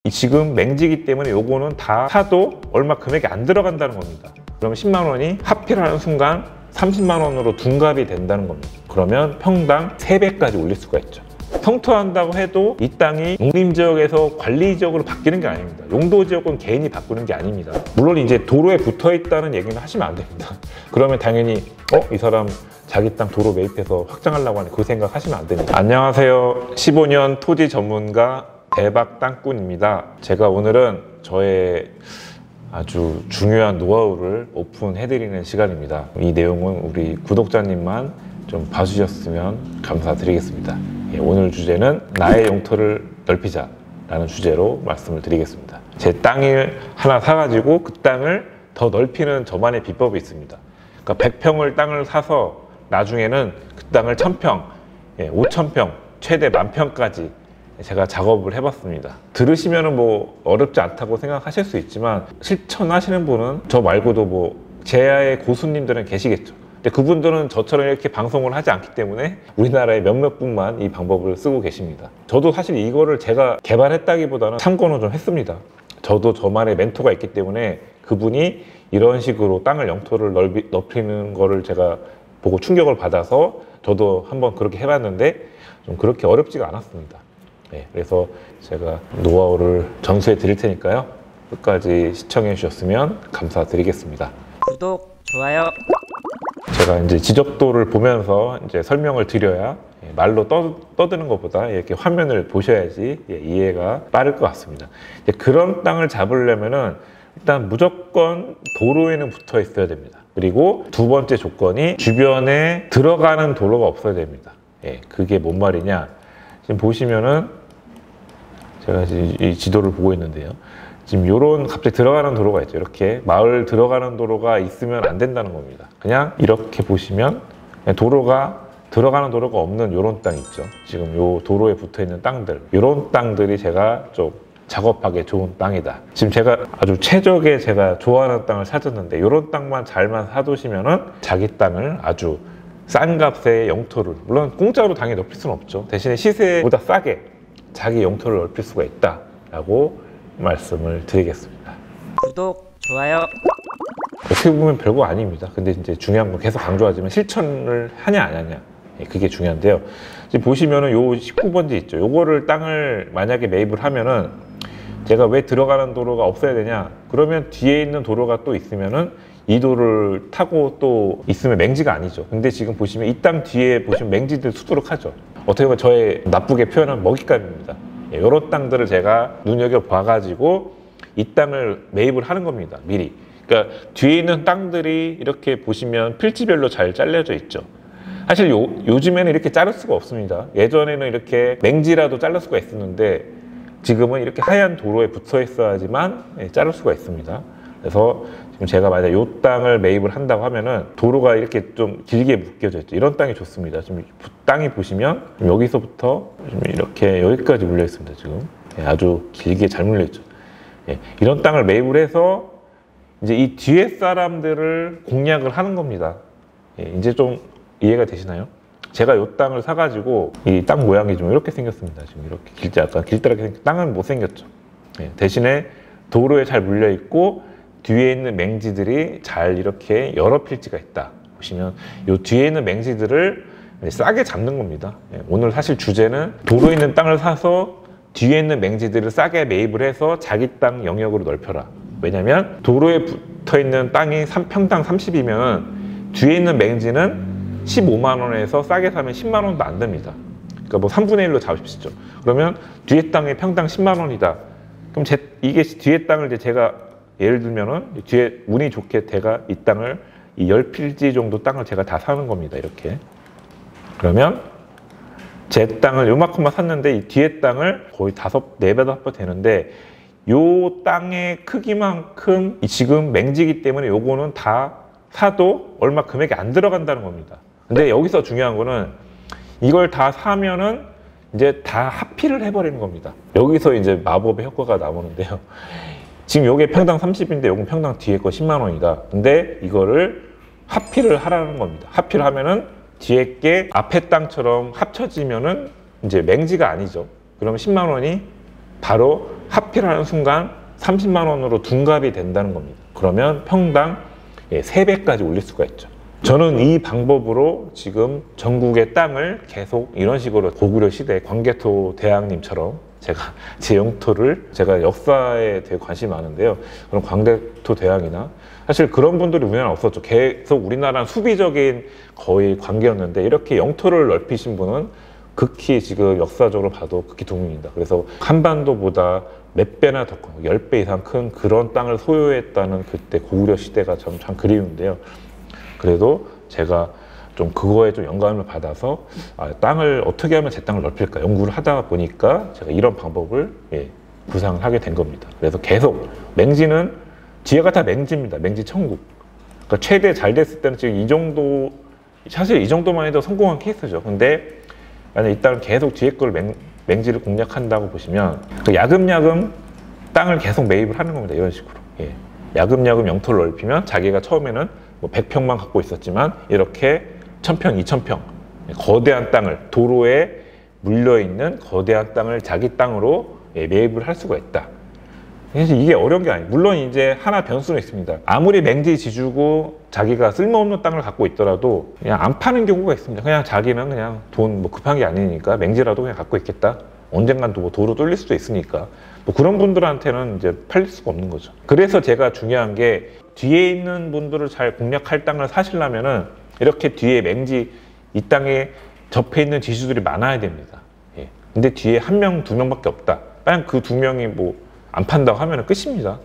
지금 맹지기 때문에 요거는 다 사도 얼마 금액이 안 들어간다는 겁니다. 그러면 10만 원이 합필하는 순간 30만 원으로 둔갑이 된다는 겁니다. 그러면 평당 3배까지 올릴 수가 있죠. 성토한다고 해도 이 땅이 농림지역에서 관리지역으로 바뀌는 게 아닙니다. 용도지역은 개인이 바꾸는 게 아닙니다. 물론 이제 도로에 붙어 있다는 얘기는 하시면 안 됩니다. 그러면 당연히 이 사람 자기 땅 도로 매입해서 확장하려고 하는 그 생각 하시면 안 됩니다. 안녕하세요. 15년 토지 전문가 대박 땅꾼입니다. 제가 오늘은 저의 아주 중요한 노하우를 오픈해드리는 시간입니다. 이 내용은 우리 구독자님만 좀 봐주셨으면 감사드리겠습니다. 오늘 주제는 나의 영토를 넓히자 라는 주제로 말씀을 드리겠습니다. 제 땅을 하나 사가지고 그 땅을 더 넓히는 저만의 비법이 있습니다. 그러니까 100평을 땅을 사서 나중에는 그 땅을 1000평, 5000평, 최대 10,000평까지 제가 작업을 해봤습니다. 들으시면 뭐 어렵지 않다고 생각하실 수 있지만 실천하시는 분은 저 말고도 뭐 제야의 고수님들은 계시겠죠. 근데 그분들은 저처럼 이렇게 방송을 하지 않기 때문에 우리나라의 몇몇 분만 이 방법을 쓰고 계십니다. 저도 사실 이거를 제가 개발했다기보다는 참고는 좀 했습니다. 저도 저만의 멘토가 있기 때문에 그분이 이런 식으로 땅을 영토를 넓히는 거를 제가 보고 충격을 받아서 저도 한번 그렇게 해봤는데 좀 그렇게 어렵지가 않았습니다. 그래서 제가 노하우를 전수해 드릴 테니까요. 끝까지 시청해 주셨으면 감사드리겠습니다. 구독, 좋아요. 제가 이제 지적도를 보면서 이제 설명을 드려야 말로 떠드는 것보다 이렇게 화면을 보셔야지 이해가 빠를 것 같습니다. 그런 땅을 잡으려면은 일단 무조건 도로에는 붙어 있어야 됩니다. 그리고 두 번째 조건이 주변에 들어가는 도로가 없어야 됩니다. 그게 뭔 말이냐? 지금 보시면은 제가 이 지도를 보고 있는데요. 지금 요런 갑자기 들어가는 도로가 있죠. 이렇게 마을 들어가는 도로가 있으면 안 된다는 겁니다. 그냥 이렇게 보시면 그냥 들어가는 도로가 없는 요런 땅 있죠. 지금 요 도로에 붙어 있는 땅들, 요런 땅들이 제가 좀 작업하기 좋은 땅이다. 지금 제가 아주 최적의 제가 좋아하는 땅을 찾았는데 요런 땅만 잘만 사두시면은 자기 땅을 아주 싼 값의 영토를, 물론 공짜로 당연히 넓힐 수는 없죠. 대신에 시세보다 싸게 자기 영토를 넓힐 수가 있다라고 말씀을 드리겠습니다. 구독, 좋아요. 어떻게 보면 별거 아닙니다. 근데 이제 중요한 건 계속 강조하지만 실천을 하냐 안 하냐, 그게 중요한데요. 지금 보시면은 요 19번지 있죠. 요거를 땅을 만약에 매입을 하면은 제가 왜 들어가는 도로가 없어야 되냐? 그러면 뒤에 있는 도로가 또 있으면은 이 도로를 타고 또 있으면 맹지가 아니죠. 근데 지금 보시면 이 땅 뒤에 보시면 맹지들 수두룩하죠. 어떻게 보면 저의 나쁘게 표현한 먹잇감입니다. 이런 땅들을 제가 눈여겨봐가지고 이 땅을 매입을 하는 겁니다. 미리. 그러니까 뒤에 있는 땅들이 이렇게 보시면 필지별로 잘 잘려져 있죠. 사실 요즘에는 이렇게 자를 수가 없습니다. 예전에는 이렇게 맹지라도 자를 수가 있었는데 지금은 이렇게 하얀 도로에 붙어 있어야지만 자를 수가 있습니다. 그래서 지금 제가 만약 이 땅을 매입을 한다고 하면은 도로가 이렇게 좀 길게 묶여져 있죠. 이런 땅이 좋습니다. 지금 땅이 보시면 여기서부터 이렇게 여기까지 물려 있습니다. 지금 아주 길게 잘 물려 있죠. 이런 땅을 매입을 해서 이제 이 뒤에 사람들을 공략을 하는 겁니다. 이제 좀 이해가 되시나요? 제가 이 땅을 사가지고 이 땅 모양이 좀 이렇게 생겼습니다. 지금 이렇게 약간 길다랗게 생겼. 땅은 못 생겼죠. 대신에 도로에 잘 물려 있고 뒤에 있는 맹지들이 잘 이렇게 여러 필지가 있다. 보시면 이 뒤에 있는 맹지들을 싸게 잡는 겁니다. 오늘 사실 주제는 도로에 있는 땅을 사서 뒤에 있는 맹지들을 싸게 매입을 해서 자기 땅 영역으로 넓혀라. 왜냐면 도로에 붙어 있는 땅이 평당 30이면 뒤에 있는 맹지는 15만 원에서 싸게 사면 10만 원도 안 됩니다. 그러니까 뭐 3분의 1로 잡으십시오. 그러면 뒤에 땅이 평당 10만 원이다. 그럼 이게 뒤에 땅을 이제 제가 예를 들면은 뒤에 운이 좋게 제가 이 땅을 이 10필지 정도 땅을 제가 다 사는 겁니다. 이렇게. 그러면 제 땅을 요만큼만 샀는데 이 뒤에 땅을 거의 4배, 5배 되는데 요 땅의 크기만큼 지금 맹지기 때문에 요거는 다 사도 얼마 금액이 안 들어간다는 겁니다. 근데 여기서 중요한 거는 이걸 다 사면은 이제 다 합필을 해버리는 겁니다. 여기서 이제 마법의 효과가 나오는데요. 지금 요게 평당 30인데 요건 평당 뒤에 거 10만 원이다. 근데 이거를 합필을 하라는 겁니다. 합필을 하면은 뒤에 게 앞에 땅처럼 합쳐지면은 이제 맹지가 아니죠. 그러면 10만 원이 바로 합필하는 순간 30만 원으로 둔갑이 된다는 겁니다. 그러면 평당 3배까지 올릴 수가 있죠. 저는 이 방법으로 지금 전국의 땅을 계속 이런 식으로 고구려 시대 광개토 대왕님처럼 제가 제 영토를, 제가 역사에 되게 관심이 많은데요. 그런 광개토 대왕이나 사실 그런 분들이 우리나라에 없었죠. 계속 우리나라는 수비적인 거의 관계였는데 이렇게 영토를 넓히신 분은 극히 지금 역사적으로 봐도 극히 드뭅니다. 그래서 한반도보다 몇 배나 더 큰, 10배 이상 큰 그런 땅을 소유했다는 그때 고구려 시대가 참 그리운데요. 그래도 제가 좀 그거에 좀 영감을 받아서 땅을 어떻게 하면 제 땅을 넓힐까 연구를 하다 보니까 제가 이런 방법을 구상을 하게 된 겁니다. 그래서 계속 맹지는 뒤에가 다 맹지입니다. 맹지 천국. 그러니까 최대 잘 됐을 때는 지금 이 정도, 사실 이 정도만 해도 성공한 케이스죠. 근데 만약 이 땅을 계속 뒤에 걸 맹지를 공략한다고 보시면 야금야금 땅을 계속 매입을 하는 겁니다. 이런 식으로. 야금야금 영토를 넓히면 자기가 처음에는 뭐 100평만 갖고 있었지만 이렇게 1000평, 2000평 거대한 땅을, 도로에 물려있는 거대한 땅을 자기 땅으로 매입을 할 수가 있다. 그래서 이게 어려운 게 아니에요. 물론 이제 하나 변수는 있습니다. 아무리 맹지 지주고 자기가 쓸모없는 땅을 갖고 있더라도 그냥 안 파는 경우가 있습니다. 그냥 자기는 그냥 돈 뭐 급한 게 아니니까 맹지라도 그냥 갖고 있겠다. 언젠간 또 뭐 도로 뚫릴 수도 있으니까. 뭐 그런 분들한테는 이제 팔릴 수가 없는 거죠. 그래서 제가 중요한 게 뒤에 있는 분들을 잘 공략할 땅을 사시려면은 이렇게 뒤에 맹지, 이 땅에 접해 있는 지주들이 많아야 됩니다. 근데 뒤에 1명, 2명밖에 없다. 그냥 그 2명이 뭐 안 판다고 하면 끝입니다.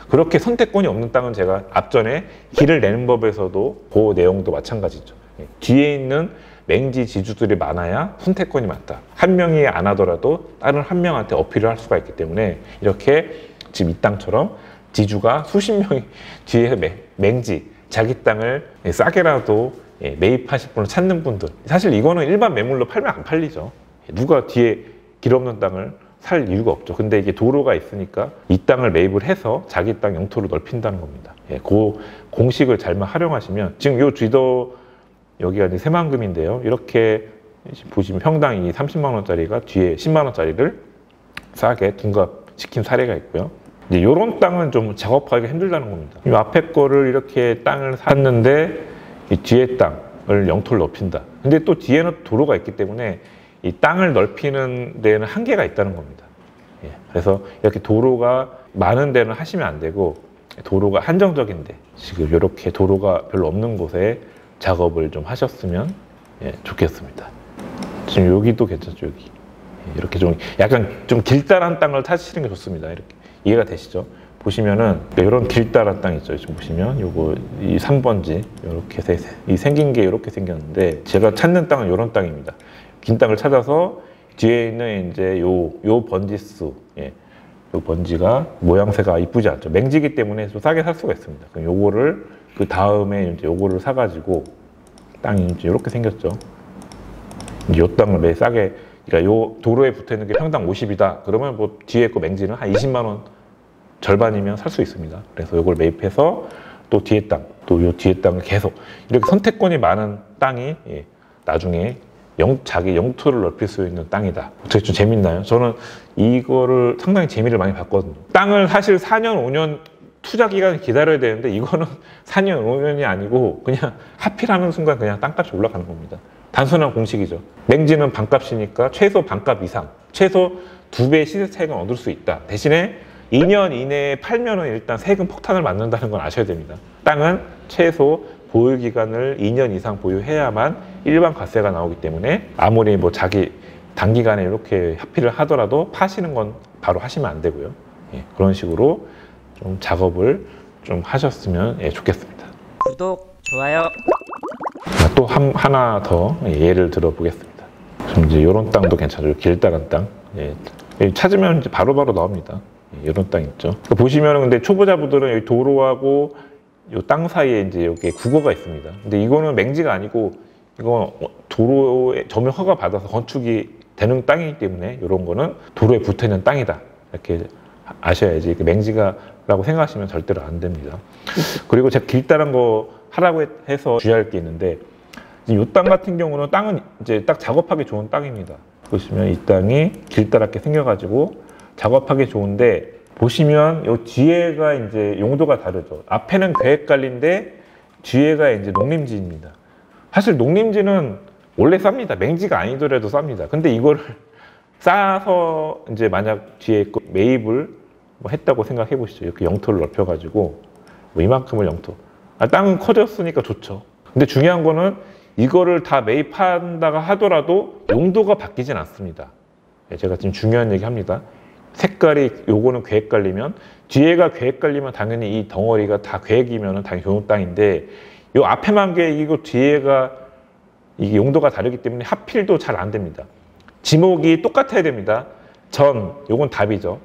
그렇게 선택권이 없는 땅은 제가 앞전에 길을 내는 법에서도 그 내용도 마찬가지죠. 뒤에 있는 맹지 지주들이 많아야 선택권이 많다. 1명이 안 하더라도 다른 1명한테 어필을 할 수가 있기 때문에 이렇게 지금 이 땅처럼 지주가 수십 명이 뒤에 맹지, 자기 땅을 싸게라도 매입하실 분을 찾는 분들. 사실 이거는 일반 매물로 팔면 안 팔리죠. 누가 뒤에 길 없는 땅을 살 이유가 없죠. 근데 이게 도로가 있으니까 이 땅을 매입을 해서 자기 땅 영토를 넓힌다는 겁니다. 그 공식을 잘만 활용하시면 지금 요 쥐도 여기가 이제 새만금인데요. 이렇게 보시면 평당 이 30만 원짜리가 뒤에 10만 원짜리를 싸게 둔갑시킨 사례가 있고요. 이제 이런 땅은 좀 작업하기가 힘들다는 겁니다. 이 앞에 거를 이렇게 땅을 샀는데 이 뒤에 땅을 영토를 넓힌다. 근데 또 뒤에는 도로가 있기 때문에 이 땅을 넓히는 데는 한계가 있다는 겁니다. 그래서 이렇게 도로가 많은 데는 하시면 안 되고 도로가 한정적인데 지금 이렇게 도로가 별로 없는 곳에 작업을 좀 하셨으면 좋겠습니다. 지금 여기도 괜찮죠, 여기. 이렇게 좀 약간 좀 길다란 땅을 타시는 게 좋습니다. 이렇게 이해가 되시죠? 보시면은 이런 길다란 땅 있죠. 지금 보시면 요거 이 3번지 이렇게 이 생긴 게 이렇게 생겼는데 제가 찾는 땅은 이런 땅입니다. 긴 땅을 찾아서 뒤에 있는 이제 요 번지수, 요 번지가 모양새가 이쁘지 않죠. 맹지기 때문에 좀 싸게 살 수가 있습니다. 그럼 요거를 그 다음에 이제 요거를 사가지고 땅이 이제 이렇게 생겼죠. 이제 요 땅을 매 싸게, 그러니까 요 도로에 붙어 있는 게 평당 50이다. 그러면 뭐 뒤에 거 맹지는 한 20만 원 절반이면 살 수 있습니다. 그래서 요걸 매입해서 또 뒤에 땅, 또 요 뒤에 땅을 계속 이렇게 선택권이 많은 땅이 나중에 자기 영토를 넓힐 수 있는 땅이다. 어떻게 좀 재밌나요? 저는 이거를 상당히 재미를 많이 봤거든요. 땅을 사실 4년, 5년 투자 기간을 기다려야 되는데 이거는 4년, 5년이 아니고 그냥 하필하는 순간 그냥 땅값이 올라가는 겁니다. 단순한 공식이죠. 맹지는 반값이니까 최소 반값 이상, 최소 2배의 시세 차익은 얻을 수 있다. 대신에 2년 이내에 팔면은 일단 세금 폭탄을 맞는다는 건 아셔야 됩니다. 땅은 최소 보유 기간을 2년 이상 보유해야만 일반 과세가 나오기 때문에 아무리 뭐 자기 단기간에 이렇게 합의를 하더라도 파시는 건 바로 하시면 안 되고요. 그런 식으로 좀 작업을 좀 하셨으면 좋겠습니다. 구독, 좋아요. 또 하나 더 예를 들어보겠습니다. 지금 이제 이런 땅도 괜찮아요. 길다란 땅. 찾으면 이제 바로바로 나옵니다. 이런 땅 있죠. 보시면은 근데 초보자분들은 여기 도로하고 이 땅 사이에 이제 여기 국어가 있습니다. 근데 이거는 맹지가 아니고 이거 도로에 점유 허가 받아서 건축이 되는 땅이기 때문에 이런 거는 도로에 붙어 있는 땅이다. 이렇게 아셔야지. 맹지가라고 생각하시면 절대로 안 됩니다. 그리고 제가 길다란 거 하라고 해서 주의할 게 있는데 이 땅 같은 경우는 땅은 이제 딱 작업하기 좋은 땅입니다. 보시면 이 땅이 길다랗게 생겨가지고 작업하기 좋은데 보시면 요 뒤에가 이제 용도가 다르죠. 앞에는 계획관리인데 뒤에가 이제 농림지입니다. 사실 농림지는 원래 쌉니다. 맹지가 아니더라도 쌉니다. 근데 이거를 싸서 이제 만약 뒤에 매입을 뭐 했다고 생각해 보시죠. 이렇게 영토를 넓혀가지고 뭐 이만큼을 영토. 땅은 커졌으니까 좋죠. 근데 중요한 거는 이거를 다 매입한다가 하더라도 용도가 바뀌진 않습니다. 제가 지금 중요한 얘기 합니다. 색깔이 요거는 계획관리면 뒤에가 계획관리면 당연히 이 덩어리가 다 계획이면 당연히 교농 땅인데 요 앞에만 계획이고 뒤에가 이게 용도가 다르기 때문에 합필도 잘 안 됩니다. 지목이 똑같아야 됩니다. 전, 요건 답이죠.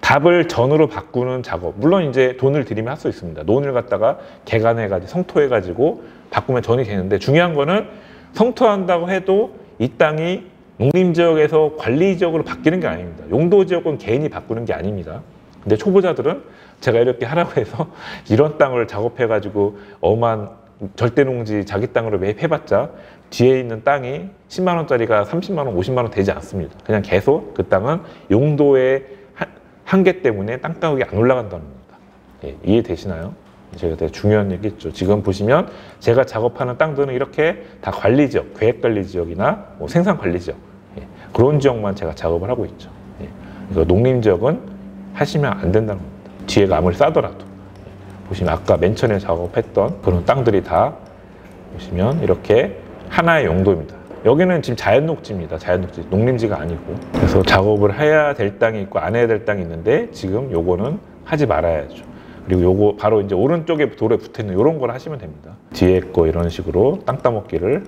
답을 전으로 바꾸는 작업. 물론 이제 돈을 들이면 할 수 있습니다. 논을 갖다가 개간해가지고 성토해가지고 바꾸면 전이 되는데 중요한 거는 성토한다고 해도 이 땅이 농림지역에서 관리지역으로 바뀌는 게 아닙니다. 용도지역은 개인이 바꾸는 게 아닙니다. 근데 초보자들은 제가 이렇게 하라고 해서 이런 땅을 작업해가지고 엄한 절대농지 자기 땅으로 매입해봤자 뒤에 있는 땅이 10만 원짜리가 30만 원, 50만 원 되지 않습니다. 그냥 계속 그 땅은 용도의 한계 때문에 땅가격이 안 올라간다는 겁니다. 예, 이해되시나요? 제가 되게 중요한 얘기 했죠. 지금 보시면 제가 작업하는 땅들은 이렇게 다 관리지역, 계획관리지역이나 뭐 생산관리지역 예, 그런 지역만 제가 작업을 하고 있죠. 예, 그러니까 농림지역은 하시면 안 된다는 겁니다. 뒤에가 아무리 싸더라도 보시면 아까 맨 처음에 작업했던 그런 땅들이 다 보시면 이렇게 하나의 용도입니다. 여기는 지금 자연녹지입니다. 자연녹지, 농림지가 아니고. 그래서 작업을 해야 될 땅이 있고 안 해야 될 땅이 있는데 지금 요거는 하지 말아야죠. 그리고 요거 바로 이제 오른쪽에 돌에 붙어있는 이런 걸 하시면 됩니다. 뒤에 거 이런 식으로 땅 따먹기를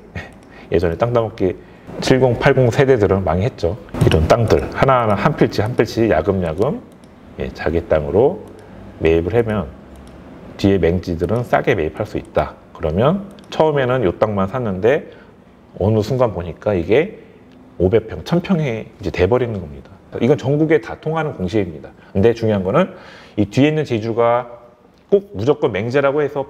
예전에 땅 따먹기 70, 80 세대들은 많이 했죠. 이런 땅들 하나하나 한 필지 한 필지 야금야금 자기 땅으로 매입을 하면 뒤에 맹지들은 싸게 매입할 수 있다. 그러면 처음에는 요 땅만 샀는데 어느 순간 보니까 이게 500평, 1000평이 이제 돼버리는 겁니다. 이건 전국에 다 통하는 공식입니다. 근데 중요한 거는 이 뒤에 있는 제주가 꼭 무조건 맹지라고 해서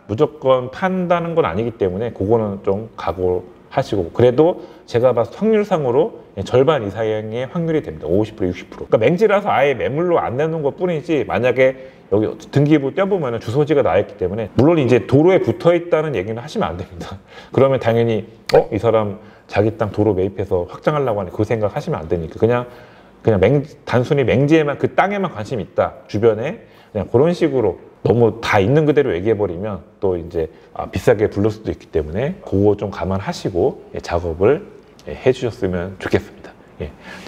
무조건 판다는 건 아니기 때문에 그거는 좀 각오하시고 그래도 제가 봤을 때 확률상으로 절반 이상의 확률이 됩니다. 50%, 60%. 그러니까 맹지라서 아예 매물로 안 내는 것 뿐이지 만약에 여기 등기부 떼보면 주소지가 나있기 때문에 물론 이제 도로에 붙어 있다는 얘기는 하시면 안 됩니다. 그러면 당연히 이 사람 자기 땅 도로 매입해서 확장하려고 하니 그 생각 하시면 안 되니까 그냥 단순히 맹지에만 그 땅에만 관심이 있다 주변에 그냥 그런 식으로 너무 다 있는 그대로 얘기해버리면 또 이제 비싸게 부를 수도 있기 때문에 그거 좀 감안하시고 작업을 해주셨으면 좋겠습니다.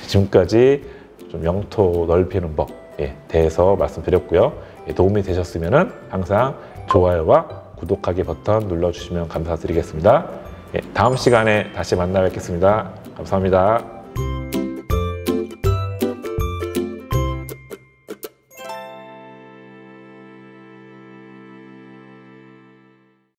지금까지 좀 영토 넓히는 법에 대해서 말씀드렸고요. 도움이 되셨으면 항상 좋아요와 구독하기 버튼 눌러주시면 감사드리겠습니다. 다음 시간에 다시 만나 뵙겠습니다. 감사합니다.